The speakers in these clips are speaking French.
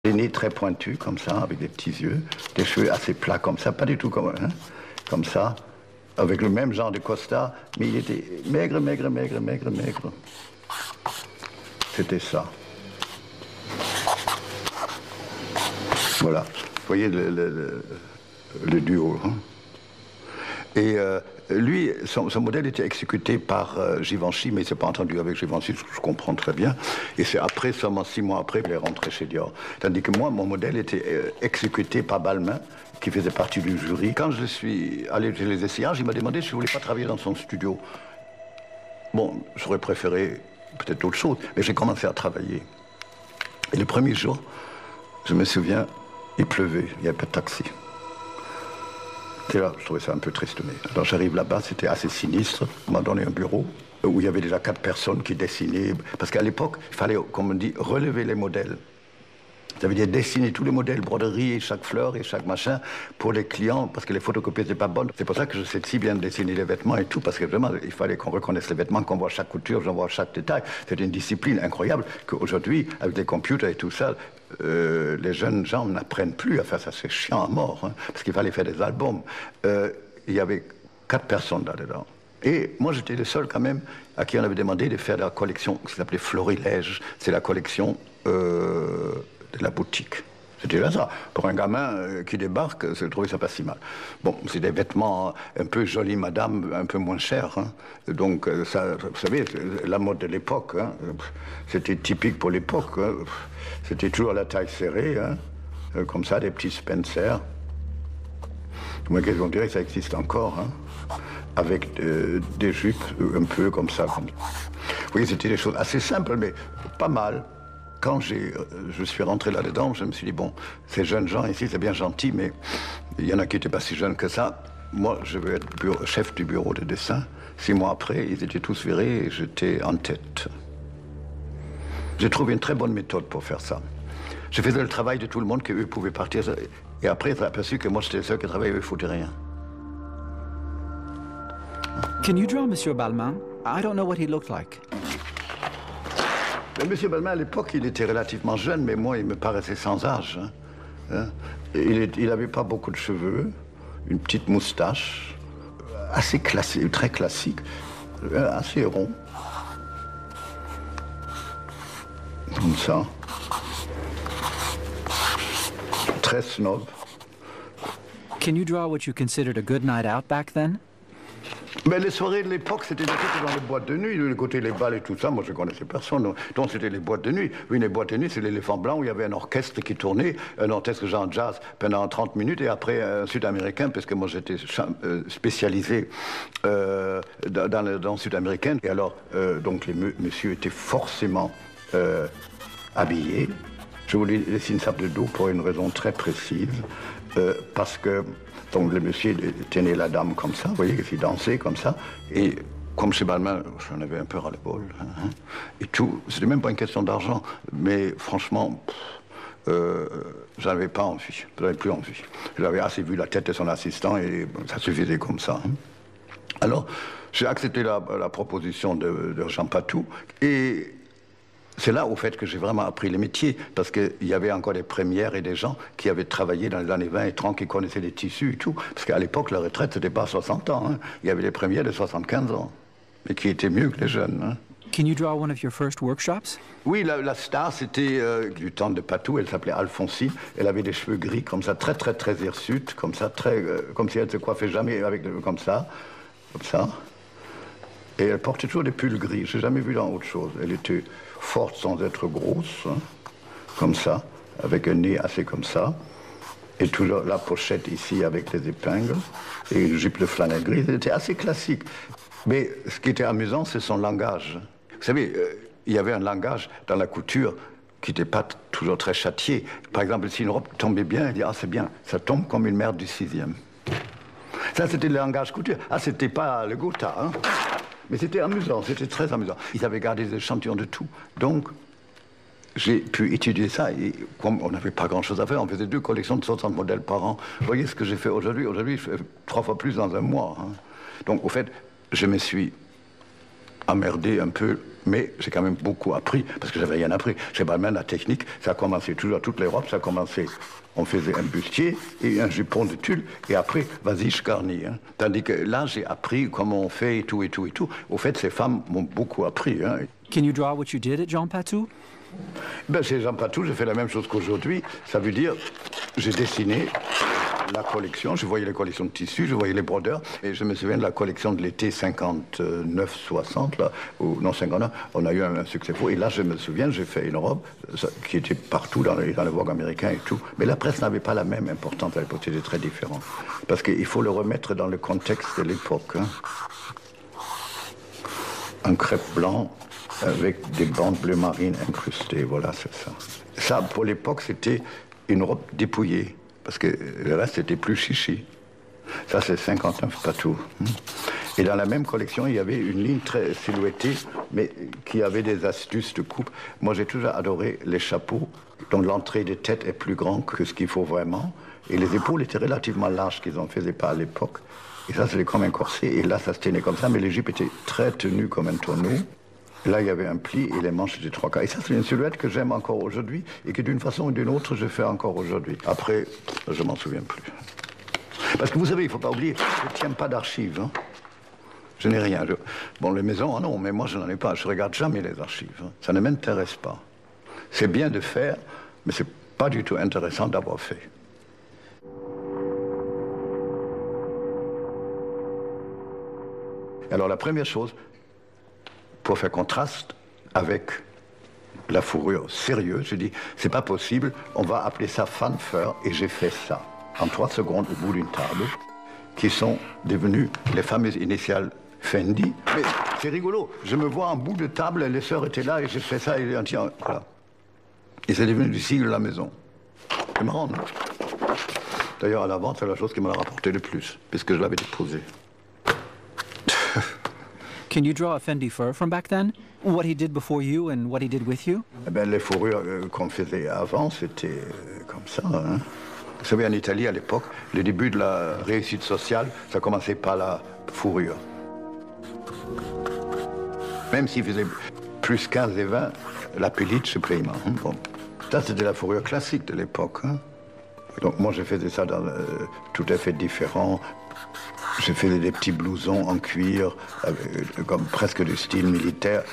Des nez très pointus, comme ça, avec des petits yeux, des cheveux assez plats, comme ça, pas du tout comme ça, avec le même genre de costard, mais il était maigre. C'était ça. Voilà, vous voyez le duo. Hein. Et lui, son modèle était exécuté par Givenchy, mais il ne s'est pas entendu avec Givenchy, je comprends très bien. Et c'est après, seulement 6 mois après, qu'il est rentré chez Dior. Tandis que moi, mon modèle était exécuté par Balmain, qui faisait partie du jury. Quand je suis allé chez les essayages, il m'a demandé si je ne voulais pas travailler dans son studio. Bon, j'aurais préféré peut-être autre chose, mais j'ai commencé à travailler. Et le premier jour, je me souviens, il pleuvait, il n'y avait pas de taxi. Et là, je trouvais ça un peu triste. Mais alors j'arrive là-bas, c'était assez sinistre. On m'a donné un bureau où il y avait déjà 4 personnes qui dessinaient. Parce qu'à l'époque, il fallait, comme on dit, relever les modèles. Ça veut dire dessiner tous les modèles, broderie, chaque fleur et chaque machin pour les clients, parce que les photocopies n'étaient pas bonnes. C'est pour ça que je sais si bien dessiner les vêtements et tout, parce que vraiment, il fallait qu'on reconnaisse les vêtements, qu'on voit chaque couture, qu'on voit chaque détail. C'était une discipline incroyable qu'aujourd'hui, avec les computers et tout ça, les jeunes gens n'apprennent plus à faire ça. C'est chiant à mort, hein, parce qu'il fallait faire des albums. Il y avait 4 personnes là-dedans. Et moi, j'étais le seul quand même à qui on avait demandé de faire la collection qui s'appelait Florilège. C'est la collection de la boutique. C'était là ça. Pour un gamin qui débarque, je trouvais ça pas si mal. Bon, c'est des vêtements un peu jolis, madame, un peu moins chers. Hein. Donc, ça, vous savez, la mode de l'époque, hein. C'était typique pour l'époque. Hein. C'était toujours la taille serrée, hein. Comme ça, des petits Spencer. Moi, on dirait que ça existe encore, hein. Avec des jupes un peu comme ça. Vous voyez, c'était des choses assez simples, mais pas mal. Quand je suis rentré là-dedans, je me suis dit, bon, ces jeunes gens ici, c'est bien gentil, mais il y en a qui n'étaient pas si jeunes que ça. Moi, je veux être chef du bureau de dessin. 6 mois après, ils étaient tous virés et j'étais en tête. J'ai trouvé une très bonne méthode pour faire ça. Je faisais le travail de tout le monde, qu'eux pouvaient partir. Et après, j'ai aperçu que moi, j'étais le seul qui travaillait, eux, ils ne foutaient rien. Can you draw Monsieur Balmain? I don't know what he looked like. Mais M. Balmain, à l'époque, il était relativement jeune, mais moi, il me paraissait sans âge. Hein. Il n'avait pas beaucoup de cheveux, une petite moustache, assez classique, très classique, assez rond. Comme ça. Très snob. Can you draw what you considered a good night out back then? Mais les soirées de l'époque, c'était dans les boîtes de nuit, le côté les balles et tout ça, moi je connaissais personne. Donc c'était les boîtes de nuit. Oui, les boîtes de nuit, c'est l'éléphant blanc où il y avait un orchestre qui tournait, un orchestre genre jazz pendant 30 minutes et après un sud-américain, parce que moi j'étais spécialisé dans le sud-américain. Et alors, donc les messieurs étaient forcément habillés. Je voulais laisser une sape de dos pour une raison très précise, parce que donc le monsieur tenait la dame comme ça, vous voyez, qu'il dansait comme ça, et comme chez Balmain, j'en avais un peu ras-le-bol, hein, et tout, c'était même pas une question d'argent, mais franchement, j'en avais pas envie, j'avais plus envie. J'avais assez vu la tête de son assistant et ça suffisait comme ça. Hein. Alors, j'ai accepté la proposition de Jean Patou, et c'est là, au fait, que j'ai vraiment appris le métier, parce qu'il y avait encore des premières et des gens qui avaient travaillé dans les années 20 et 30, qui connaissaient les tissus et tout. Parce qu'à l'époque, la retraite, c'était pas à 60 ans. Hein. Il y avait des premières de 75 ans, mais qui étaient mieux que les jeunes. Hein. Can you draw one of your first workshops? Oui, la star, c'était du temps de Patou, elle s'appelait Alphonsine. Elle avait des cheveux gris, comme ça, très, très, très hirsutes, comme ça, très, comme si elle ne se coiffait jamais avec comme ça. Et elle portait toujours des pulls gris, je n'ai jamais vu dans autre chose. Elle était forte sans être grosse, hein, comme ça, avec un nez assez comme ça, et toujours la pochette ici avec les épingles, et une jupe de flanelle grise. Elle était assez classique. Mais ce qui était amusant, c'est son langage. Vous savez, il y avait un langage dans la couture qui n'était pas toujours très châtié. Par exemple, si une robe tombait bien, elle dit « Ah, c'est bien, ça tombe comme une merde du 6e ». Ça, c'était le langage couture. Ah, c'était pas le Gotha, hein. Mais c'était amusant, c'était très amusant. Ils avaient gardé des échantillons de tout. Donc, j'ai pu étudier ça. Et comme on n'avait pas grand-chose à faire, on faisait 2 collections de 60 modèles par an. Vous voyez ce que j'ai fait aujourd'hui? Aujourd'hui, je fais 3 fois plus dans un mois. Hein. Donc, au fait, je me suis emmerdé un peu Mais j'ai quand même beaucoup appris, parce que j'avais rien appris. Chez Balmain, la technique, ça a commencé toujours, toute l'Europe, ça a commencé. On faisait un bustier et un jupon de tulle, et après, vas-y, je garnis. Hein. Tandis que là, j'ai appris comment on fait et tout, et tout, et tout. Au fait, ces femmes m'ont beaucoup appris. Hein. Can you draw what you did at Jean Patou? Ben, chez Jean Patou, j'ai fait la même chose qu'aujourd'hui. Ça veut dire, j'ai dessiné la collection, je voyais les collections de tissus, je voyais les brodeurs, et je me souviens de la collection de l'été 59-60, là, ou non 59, on a eu un succès fou, et là je me souviens, j'ai fait une robe qui était partout dans les Vogue américains et tout, mais la presse n'avait pas la même importance à l'époque, c'était très différent, parce qu'il faut le remettre dans le contexte de l'époque. Hein. Un crêpe blanc avec des bandes bleu marine incrustées, voilà, c'est ça. Ça, pour l'époque, c'était une robe dépouillée. Parce que le reste était plus chichi. Ça, c'est 59 Patou. Et dans la même collection, il y avait une ligne très silhouettée, mais qui avait des astuces de coupe. Moi, j'ai toujours adoré les chapeaux, dont l'entrée des têtes est plus grande que ce qu'il faut vraiment. Et les épaules étaient relativement larges, qu'ils n'en faisaient pas à l'époque. Et ça, c'était comme un corset. Et là, ça se tenait comme ça, mais les jupes étaient très tenues comme un tonneau. Là, il y avait un pli et les manches étaient 3 quarts. Et ça, c'est une silhouette que j'aime encore aujourd'hui et que d'une façon ou d'une autre, je fais encore aujourd'hui. Après, je m'en souviens plus. Parce que vous savez, il ne faut pas oublier, je ne tiens pas d'archives. Hein. Je n'ai rien. Bon, les maisons, non, mais moi, je n'en ai pas. Je ne regarde jamais les archives. Hein. Ça ne m'intéresse pas. C'est bien de faire, mais ce n'est pas du tout intéressant d'avoir fait. Alors, la première chose, pour faire contraste avec la fourrure sérieuse, je dis, c'est pas possible, on va appeler ça fanfare, et j'ai fait ça, en 3 secondes au bout d'une table, qui sont devenues les fameuses initiales Fendi. Mais c'est rigolo, je me vois en bout de table, les sœurs étaient là, et j'ai fait ça, et tiens, voilà. Et c'est devenu du sigle de la maison. C'est marrant, non? D'ailleurs, à la vente, c'est la chose qui m'en a rapporté le plus, puisque je l'avais déposé. Can you draw a Fendi fur from back then? What he did before you and what he did with you? Eh ben, les fourrures qu'on faisait avant, c'était comme ça. Hein. Vous savez, en Italie, à l'époque, le début de la réussite sociale, ça commençait par la fourrure. Même s'il faisait plus 15 et 20, la pelliccia se prima. Hein. Bon. Ça, c'était la fourrure classique de l'époque. Hein. Donc moi, je faisais ça dans tout à fait différent. Je faisais des petits blousons en cuir, comme presque de style militaire,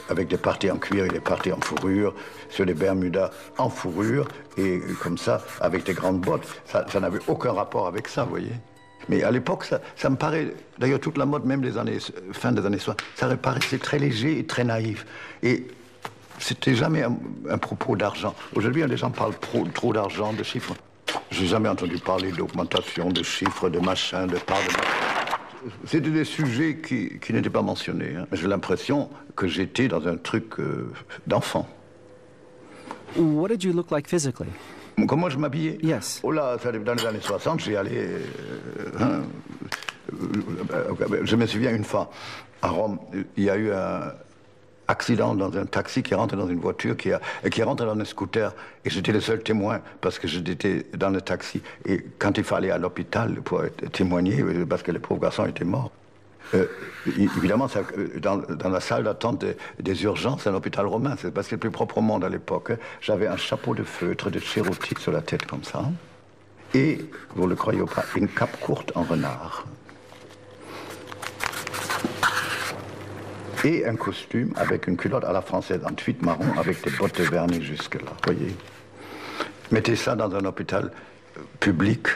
avec des parties en cuir et des parties en fourrure, sur des bermudas en fourrure, et comme ça, avec des grandes bottes. Ça n'avait aucun rapport avec ça, vous voyez. Mais à l'époque, ça me paraît, d'ailleurs toute la mode, même des années, fin des années 60, ça me paraissait très léger et très naïf. Et c'était jamais un propos d'argent. Aujourd'hui, les gens parlent trop d'argent, de chiffres. J'ai jamais entendu parler d'augmentation, de chiffres, de machin, de part de... C'était des sujets qui n'étaient pas mentionnés. Hein. J'ai l'impression que j'étais dans un truc d'enfant. What did you look like physically? Comment je m'habillais? Yes. Oh là, dans les années 60, j'y allais... je me souviens une fois, à Rome, il y a eu un accident dans un taxi qui rentre dans une voiture, qui rentre dans un scooter. Et j'étais le seul témoin parce que j'étais dans le taxi. Et quand il fallait aller à l'hôpital pour témoigner, parce que le pauvre garçon était mort, évidemment, ça, dans la salle d'attente des urgences, un hôpital romain, c'est parce que c'est le plus propre au monde à l'époque. Hein, j'avais un chapeau de feutre, de chérotique sur la tête comme ça. Et, vous le croyez ou pas, une cape courte en renard. Et un costume avec une culotte à la française en tweed marron avec des bottes de vernis jusque-là, voyez. Mettez ça dans un hôpital public,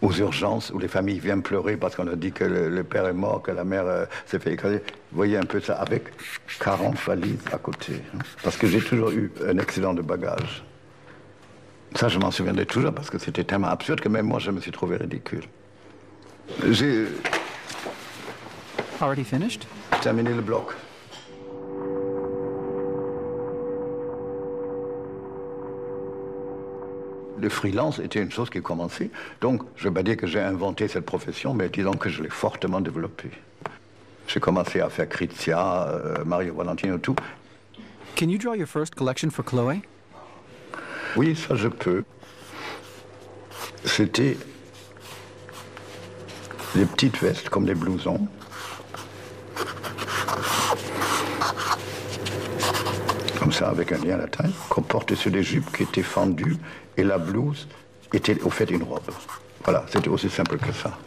aux urgences, où les familles viennent pleurer parce qu'on a dit que le père est mort, que la mère s'est fait écraser. Vous voyez un peu ça, avec 40 valises à côté. Hein, parce que j'ai toujours eu un accident de bagages. Ça, je m'en souviendrai toujours parce que c'était tellement absurde que même moi, je me suis trouvé ridicule. J'ai... Already finished? Terminé le bloc. Le freelance était une chose qui commençait. Donc, je ne vais pas dire que j'ai inventé cette profession, mais disons que je l'ai fortement développée. J'ai commencé à faire Crizia, Mario Valentino, tout. Can you draw your first collection for Chloé? Oui, ça je peux. C'était des petites vestes comme des blousons. comme ça, avec un lien à la taille, qu'on portait sur des jupes qui étaient fendues, et la blouse était au fait une robe. Voilà, c'était aussi simple que ça.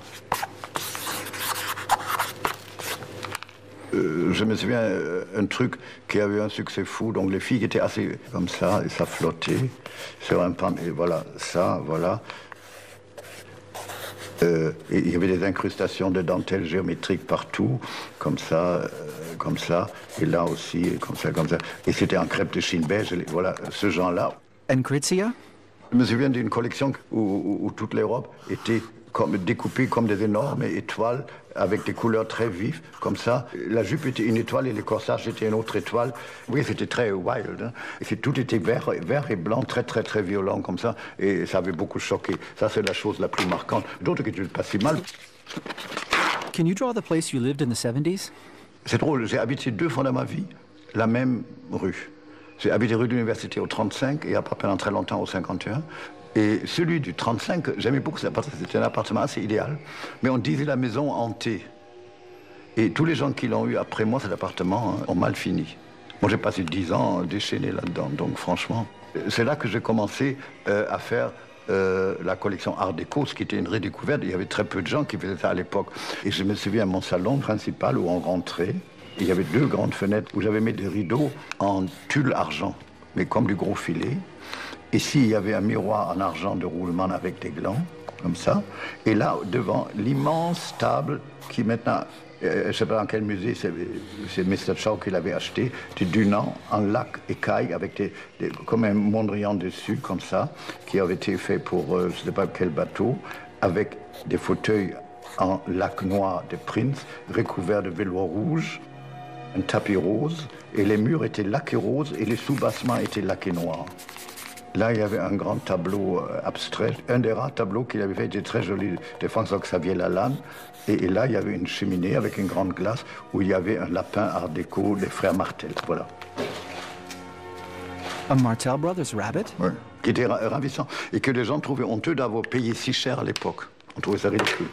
Je me souviens un truc qui avait un succès fou, donc les filles étaient assez comme ça, et ça flottait sur un pan, et voilà, ça, voilà. Et il y avait des incrustations de dentelles géométriques partout, comme ça, et là aussi, comme ça, comme ça. Et c'était en crêpe de Chine beige, voilà, ce genre-là. And Kritsia? Je me souviens d'une collection où toutes les robes étaient découpées comme des énormes étoiles avec des couleurs très vives, comme ça. La jupe était une étoile et le corsage était une autre étoile. Oui, c'était très wild. Hein. Et tout était vert et blanc, très, très, très violent, comme ça. Et ça avait beaucoup choqué. Ça, c'est la chose la plus marquante. D'autres qui étaient pas si mal. Can you draw the place you lived in the 70s? C'est drôle, j'ai habité 2 fois dans ma vie la même rue. J'ai habité rue de l'Université au 35 et après pendant très longtemps au 51. Et celui du 35, j'aimais beaucoup ça parce que c'était un appartement assez idéal. Mais on disait la maison hantée. Et tous les gens qui l'ont eu après moi, cet appartement, ont mal fini. Moi, j'ai passé 10 ans déchaîné là-dedans, donc franchement. C'est là que j'ai commencé à faire la collection Art déco, ce qui était une redécouverte. Il y avait très peu de gens qui faisaient ça à l'époque. Et je me souviens à mon salon principal où on rentrait. Il y avait 2 grandes fenêtres où j'avais mis des rideaux en tulle argent, mais comme du gros filet. Ici, il y avait un miroir en argent de roulement avec des glands, comme ça. Et là, devant, l'immense table qui maintenant, je ne sais pas dans quel musée, c'est Mr. Chow qui l'avait acheté, du Dunant en lac écaille avec comme un Mondrian dessus, comme ça, qui avait été fait pour je ne sais pas quel bateau, avec des fauteuils en lac noir de Prince, recouverts de velours rouge, un tapis rose, et les murs étaient laqués roses et les sous-bassements étaient laqués noirs. Là, il y avait un grand tableau abstrait. Un des rares tableaux qu'il avait fait était très joli, de François-Xavier Lalanne. Et là, il y avait une cheminée avec une grande glace où il y avait un lapin art déco des frères Martel. Voilà. A Martel Brothers rabbit? Oui. Qui était ravissant. Et que les gens trouvaient honteux d'avoir payé si cher à l'époque. On trouvait ça ridicule.